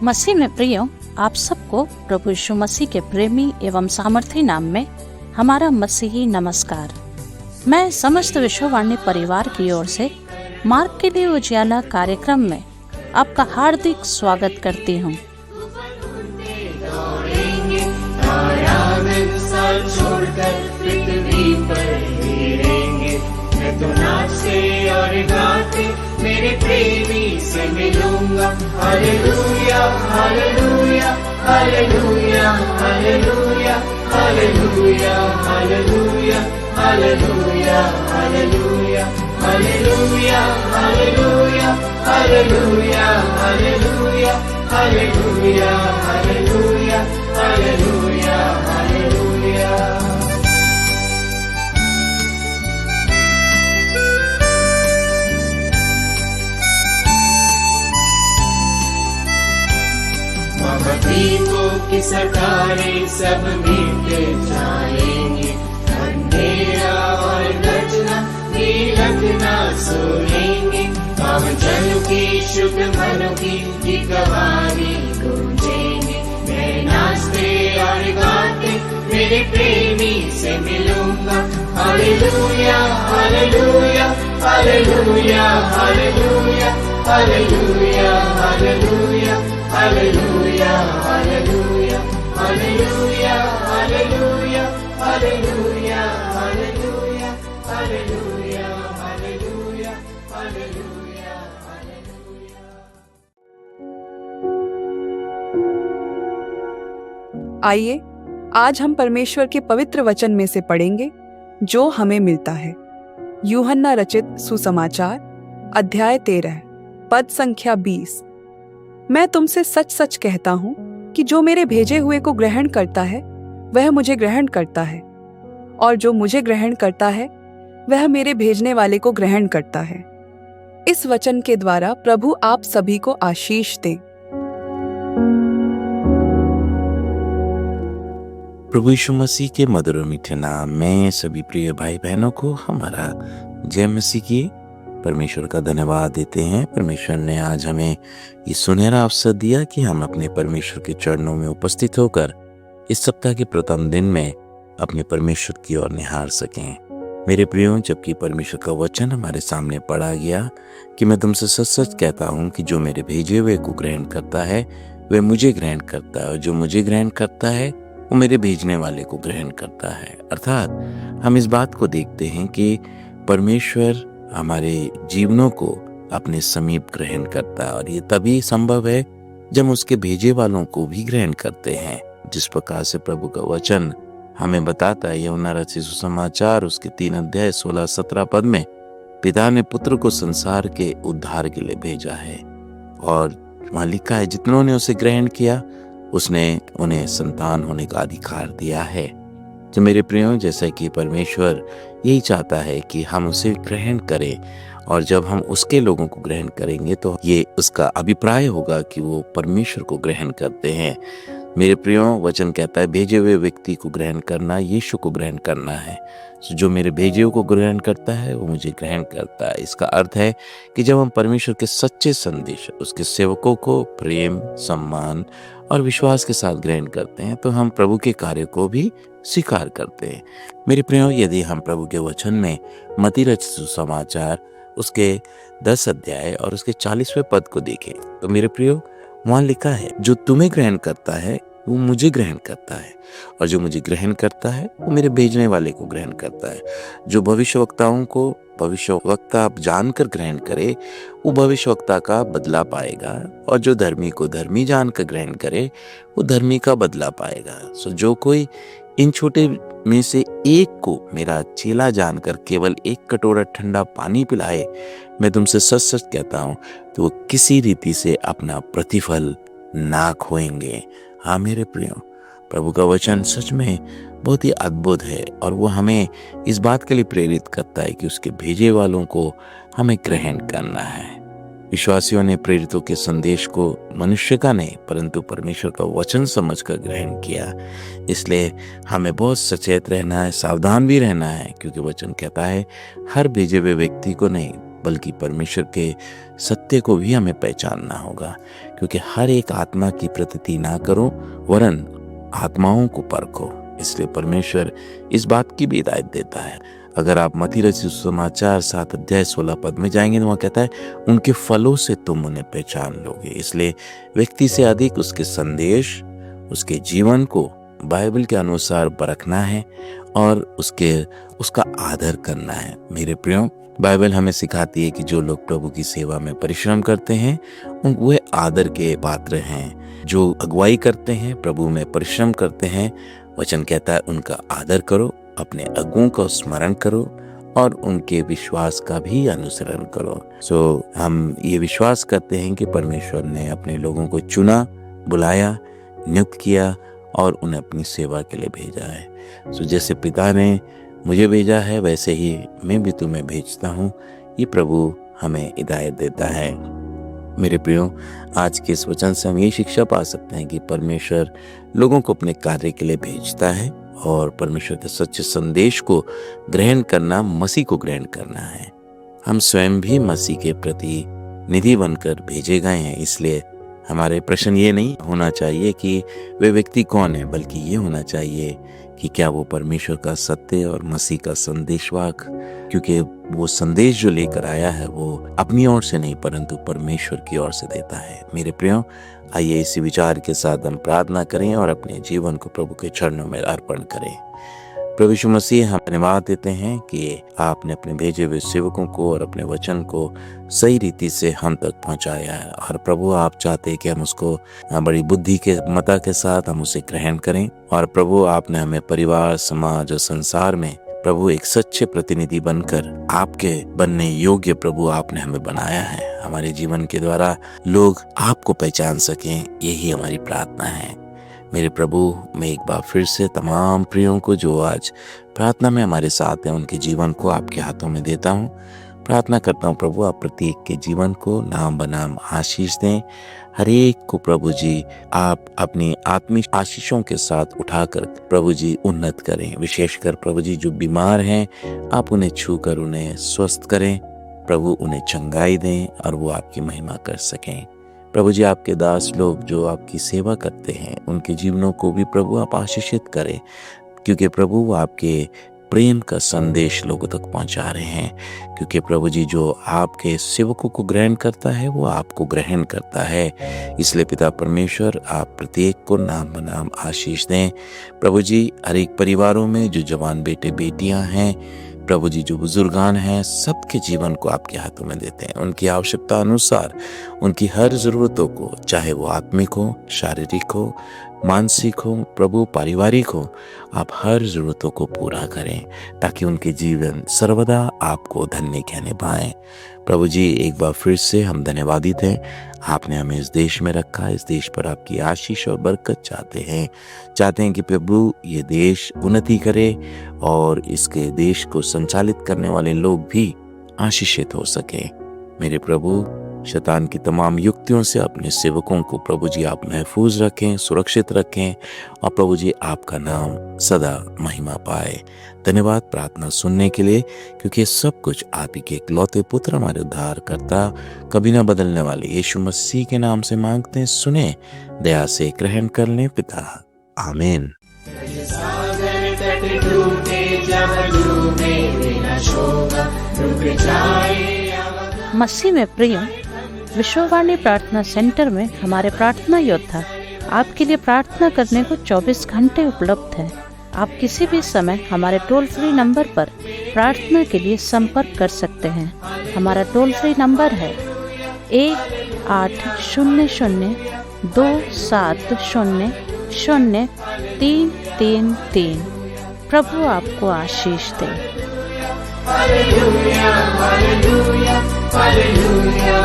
मसीह में प्रियो, आप सबको प्रभु यीशु मसीह के प्रेमी एवं सामर्थी नाम में हमारा मसीही नमस्कार। मैं समस्त विश्ववाणी परिवार की ओर से मार्ग के लिए उजियाला कार्यक्रम में आपका हार्दिक स्वागत करती हूँ। तो नाचते और गाते मेरे प्रेमी से मिलूंगा। Hallelujah hallelujah hallelujah hallelujah hallelujah hallelujah hallelujah hallelujah hallelujah hallelujah hallelujah hallelujah hallelujah hallelujah hallelujah hallelujah. महाद्वीपों की सरकारें सब मिट जाएंगे, अंधेरा और गर्जना नीलकना सोएंगे। पावन जनों की शुद्ध मनों की गवाही गूंजेंगे। मैं नाचते और गाते मेरे प्रेमी से मिलूंगा। Hallelujah hallelujah hallelujah hallelujah hallelujah hallelujah hallelujah hallelujah hallelujah hallelujah hallelujah hallelujah hallelujah hallelujah hallelujah hallelujah. आइए आज हम परमेश्वर के पवित्र वचन में से पढ़ेंगे जो हमें मिलता है। यूहन्ना रचित सुसमाचार अध्याय 13 पद संख्या 20। मैं तुमसे सच सच कहता हूँ कि जो मेरे भेजे हुए को ग्रहण करता है वह मुझे ग्रहण करता है, और जो मुझे ग्रहण करता है वह मेरे भेजने वाले को ग्रहण करता है। इस वचन के द्वारा प्रभु आप सभी को आशीष दें। प्रभु यीशु मसीह के मधुर और मीठे नाम में सभी प्रिय भाई बहनों को हमारा जय मसीह की। परमेश्वर का धन्यवाद देते हैं। परमेश्वर ने आज हमें ये सुनहरा अवसर दिया कि हम अपने परमेश्वर के चरणों में उपस्थित होकर इस सप्ताह के प्रथम दिन में अपने परमेश्वर की ओर निहार सकें। मेरे प्रियो, जबकि परमेश्वर का वचन हमारे सामने पढ़ा गया कि मैं तुमसे सच सच कहता हूँ कि जो मेरे भेजे हुए को ग्रहण करता है वह मुझे ग्रहण करता है, और जो मुझे ग्रहण करता है वो मेरे भेजने वाले को ग्रहण करता है। अर्थात हम इस बात को देखते हैं कि परमेश्वर हमारे जीवनों को अपने समीप ग्रहण करता है, और ये तभी संभव है जब उसके भेजे वालों को भी ग्रहण करते हैं। जिस प्रकार से प्रभु का वचन हमें बताता है, यूहन्ना रचित सुसमाचार उसके 3 अध्याय 16-17 पद में, पिता ने पुत्र को संसार के उद्धार के लिए भेजा है, और वहां लिखा है जितनों ने उसे ग्रहण किया उसने उन्हें संतान होने का अधिकार दिया है। तो मेरे प्रियो, जैसा कि परमेश्वर यही चाहता है कि हम उसे ग्रहण करें, और जब हम उसके लोगों को ग्रहण करेंगे तो ये उसका अभिप्राय होगा कि वो परमेश्वर को ग्रहण करते हैं। मेरे प्रियो, वचन कहता है भेजे हुए व्यक्ति को ग्रहण करना यीशु को ग्रहण करना है। जो मेरे भेजे हुए को ग्रहण करता है वो मुझे ग्रहण करता है। इसका अर्थ है कि जब हम परमेश्वर के सच्चे संदेश, उसके सेवकों को प्रेम, सम्मान और विश्वास के साथ ग्रहण करते हैं तो हम प्रभु के कार्य को भी स्वीकार करते हैं। मेरे प्रियो, यदि हम प्रभु के वचन में मत्ती रचित सुसमाचार उसके 10 अध्याय और उसके 40वें पद को देखें तो मेरे प्रियो, वहां लिखा है जो तुम्हें ग्रहण करता है वो मुझे ग्रहण करता है, और जो मुझे ग्रहण करता है वो मेरे भेजने वाले को ग्रहण करता है। जो भविष्यवक्ताओं को भविष्यवक्ता जानकर ग्रहण करे वो भविष्यवक्ता का बदला पाएगा, और जो धर्मी को धर्मी जानकर ग्रहण करे वो धर्मी का बदला पाएगा। सो जो कोई इन छोटे में से एक को मेरा चेला जानकर केवल एक कटोरा ठंडा पानी पिलाए, मैं तुमसे सच सच कहता हूँ तो वो किसी रीति से अपना प्रतिफल ना खोएंगे। हाँ मेरे प्रियो, प्रभु का वचन सच में बहुत ही अद्भुत है, और वो हमें इस बात के लिए प्रेरित करता है कि उसके भेजे वालों को हमें ग्रहण करना है। विश्वासियों ने प्रेरितों के संदेश को मनुष्य का नहीं परंतु परमेश्वर का वचन समझकर ग्रहण किया। इसलिए हमें बहुत सचेत रहना है, सावधान भी रहना है, क्योंकि वचन कहता है हर भेजे हुए व्यक्ति को नहीं बल्कि परमेश्वर के सत्य को भी हमें पहचानना होगा, क्योंकि हर एक आत्मा की प्रतीति ना करो वरन आत्माओं को परखो। इसलिए परमेश्वर इस बात की भी हिदायत देता है। अगर आप मत्ती रचित सुसमाचार 7 अध्याय 16 पद में जाएंगे तो वहाँ कहता है, उनके फलों से तुम उन्हें पहचान लोगे। इसलिए व्यक्ति से अधिक उसके संदेश, उसके जीवन को बाइबल के अनुसार परखना है और उसका आदर करना है। मेरे प्रियो, बाइबल हमें सिखाती है कि जो लोग प्रभु की सेवा में परिश्रम करते हैं वे आदर के पात्र हैं। जो अगुवाई करते हैं, प्रभु में परिश्रम करते हैं, वचन कहता है उनका आदर करो, अपने अगुओं का स्मरण करो और उनके विश्वास का भी अनुसरण करो। हम ये विश्वास करते हैं कि परमेश्वर ने अपने लोगों को चुना, बुलाया, नियुक्त किया और उन्हें अपनी सेवा के लिए भेजा है। जैसे पिता ने मुझे भेजा है वैसे ही मैं भी तुम्हें भेजता हूँ, ये प्रभु हमें हिदायत देता है। मेरे प्रियो, आज के इस वचन से हम ये शिक्षा पा सकते हैं कि परमेश्वर लोगों को अपने कार्य के लिए भेजता है और परमेश्वर के सच्चे संदेश को ग्रहण करना मसीह को ग्रहण करना है। हम स्वयं भी मसीह के प्रति निधि बनकर भेजे गए हैं। इसलिए हमारे प्रश्न ये नहीं होना चाहिए कि वे व्यक्ति कौन है, बल्कि ये होना चाहिए कि क्या वो परमेश्वर का सत्य और मसीह का संदेशवाहक, क्योंकि वो संदेश जो लेकर आया है वो अपनी ओर से नहीं परंतु परमेश्वर की ओर से देता है। मेरे प्रियो, आइए इसी विचार के साथ हम प्रार्थना करें और अपने जीवन को प्रभु के चरणों में अर्पण करें। प्रभु यीशु मसीह, हम धन्यवाद देते हैं कि आपने अपने भेजे हुए सेवकों को और अपने वचन को सही रीति से हम तक पहुंचाया है। और प्रभु, आप चाहते हैं कि हम उसको बड़ी बुद्धि के मता के साथ हम उसे ग्रहण करें। और प्रभु, आपने हमें परिवार, समाज और संसार में प्रभु एक सच्चे प्रतिनिधि बनकर आपके बनने योग्य प्रभु आपने हमें बनाया है। हमारे जीवन के द्वारा लोग आपको पहचान सकें, यही हमारी प्रार्थना है। मेरे प्रभु, मैं एक बार फिर से तमाम प्रियों को जो आज प्रार्थना में हमारे साथ हैं उनके जीवन को आपके हाथों में देता हूँ। प्रार्थना करता हूँ प्रभु, आप प्रत्येक के जीवन को नाम बनाम आशीष दें। हर एक को प्रभु जी आप अपनी आत्मिक आशीषों के साथ उठाकर प्रभु जी उन्नत करें। विशेषकर प्रभु जी जो बीमार हैं, आप उन्हें छूकर उन्हें स्वस्थ करें। प्रभु उन्हें चंगाई दें और वो आपकी महिमा कर सकें। प्रभु जी, आपके दास लोग जो आपकी सेवा करते हैं उनके जीवनों को भी प्रभु आप आशीषित करें, क्योंकि प्रभु वो आपके प्रेम का संदेश लोगों तक पहुंचा रहे हैं। क्योंकि प्रभु जी जो आपके सेवकों को ग्रहण करता है वो आपको ग्रहण करता है। इसलिए पिता परमेश्वर, आप प्रत्येक को नाम बनाम आशीष दें। प्रभु जी, हर एक परिवारों में जो जवान बेटे बेटियां हैं, प्रभु जी जो बुजुर्गान हैं, सबके जीवन को आपके हाथों में देते हैं। उनकी आवश्यकता अनुसार उनकी हर ज़रूरतों को, चाहे वो आत्मिक हो, शारीरिक हो, मानसिक हो, प्रभु पारिवारिक हो, आप हर ज़रूरतों को पूरा करें ताकि उनके जीवन सर्वदा आपको धन्य कहने पाएं। प्रभु जी, एक बार फिर से हम धन्यवादित हैं। आपने हमें इस देश में रखा, इस देश पर आपकी आशीष और बरकत चाहते हैं कि प्रभु ये देश उन्नति करे और इसके देश को संचालित करने वाले लोग भी आशीषित हो सके। मेरे प्रभु, शैतान की तमाम युक्तियों से अपने सेवकों को प्रभु जी आप महफूज रखें, सुरक्षित रखें और प्रभु जी आपका नाम सदा महिमा पाए। धन्यवाद प्रार्थना सुनने के लिए, क्योंकि सब कुछ आप ही के इकलौते पुत्र हमारे उद्धार करता, कभी न बदलने वाले यीशु मसीह के नाम से मांगते हैं, सुने, दया से ग्रहण कर लें पिता। आमीन। सागर तट टूटे जब डूबे बिना शोभा रुक जाए अवगाहन। मसीह में प्रिय, विश्ववाणी प्रार्थना सेंटर में हमारे प्रार्थना योद्धा आपके लिए प्रार्थना करने को 24 घंटे उपलब्ध है। आप किसी भी समय हमारे टोल फ्री नंबर पर प्रार्थना के लिए संपर्क कर सकते हैं। हमारा टोल फ्री नंबर है 1800-270-0333। प्रभु आपको आशीष दे। Hallelujah, hallelujah, hallelujah.